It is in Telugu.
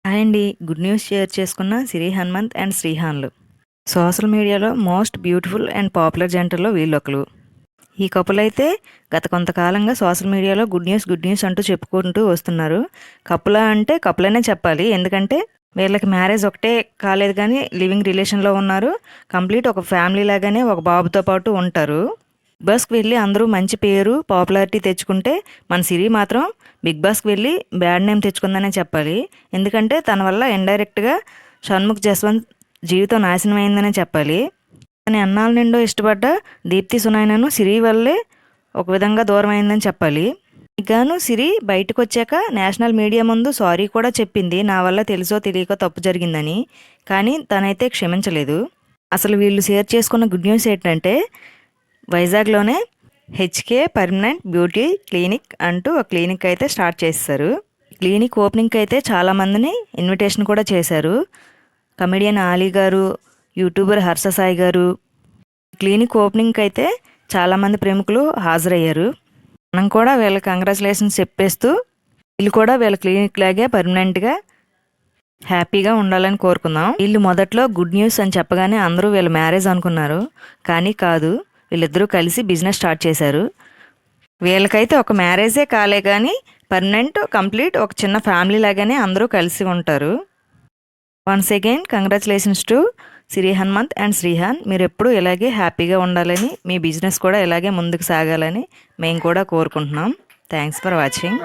హాయ్ అండి. గుడ్ న్యూస్ షేర్ చేసుకున్న సిరి హనుమంత్ అండ్ శ్రీహాన్లు. సోషల్ మీడియాలో మోస్ట్ బ్యూటిఫుల్ అండ్ పాపులర్ జంటల్లో వీళ్ళొకరు. ఈ కపుల్ అయితే గత కొంతకాలంగా సోషల్ మీడియాలో గుడ్ న్యూస్ అంటూ చెప్పుకుంటూ వస్తున్నారు. కపులా అంటే కపులనే చెప్పాలి. ఎందుకంటే వీళ్ళకి మ్యారేజ్ ఒకటే కాలేదు కానీ లివింగ్ రిలేషన్లో ఉన్నారు. కంప్లీట్ ఒక ఫ్యామిలీ లాగానే ఒక బాబుతో పాటు ఉంటారు. బిగ్ బాస్కి వెళ్ళి అందరూ మంచి పేరు పాపులారిటీ తెచ్చుకుంటే మన సిరి మాత్రం బిగ్ బాస్కి వెళ్ళి బ్యాడ్ నేమ్ తెచ్చుకుందనే చెప్పాలి. ఎందుకంటే తన వల్ల ఇండైరెక్ట్గా షణ్ముఖ్ జస్వంత్ జీవితం నాశనం అయిందనే చెప్పాలి. తన అన్నాల నిండో ఇష్టపడ్డ దీప్తి సునైనను సిరి వల్లే ఒక విధంగా దూరం అయిందని చెప్పాలి. గాను సిరి బయటకు వచ్చాక నేషనల్ మీడియా ముందు సారీ కూడా చెప్పింది, నా వల్ల తెలుసో తెలియకో తప్పు జరిగిందని. కానీ తనైతే క్షమించలేదు. అసలు వీళ్ళు షేర్ చేసుకున్న గుడ్ న్యూస్ ఏంటంటే వైజాగ్లోనే హెచ్కే పర్మనెంట్ బ్యూటీ క్లినిక్ అంటూ ఒక క్లినిక్ అయితే స్టార్ట్ చేస్తారు. క్లినిక్ ఓపెనింగ్కి అయితే చాలామందిని ఇన్విటేషన్ కూడా చేశారు. కమెడియన్ ఆలీ గారు, యూట్యూబర్ హర్ష సాయి గారు. క్లినిక్ ఓపెనింగ్కి అయితే చాలామంది ప్రముఖులు హాజరయ్యారు. మనం కూడా వీళ్ళకి కంగ్రాచులేషన్స్ చెప్పేస్తూ వీళ్ళు కూడా వీళ్ళ క్లినిక్ లాగే పర్మనెంట్గా హ్యాపీగా ఉండాలని కోరుకుందాం. వీళ్ళు మొదట్లో గుడ్ న్యూస్ అని చెప్పగానే అందరూ వీళ్ళ మ్యారేజ్ అనుకున్నారు. కానీ కాదు, వీళ్ళిద్దరూ కలిసి బిజినెస్ స్టార్ట్ చేశారు. వీళ్ళకైతే ఒక మ్యారేజే కాలే కానీ పర్మనెంట్ కంప్లీట్ ఒక చిన్న ఫ్యామిలీ లాగానే అందరూ కలిసి ఉంటారు. Once again congratulations to Siri Hanumanth and Srihan. మీరు ఎప్పుడూ ఇలాగే హ్యాపీగా ఉండాలని, మీ బిజినెస్ కూడా ఇలాగే ముందుకు సాగాలని మేము కూడా కోరుకుంటున్నాం. Thanks for watching.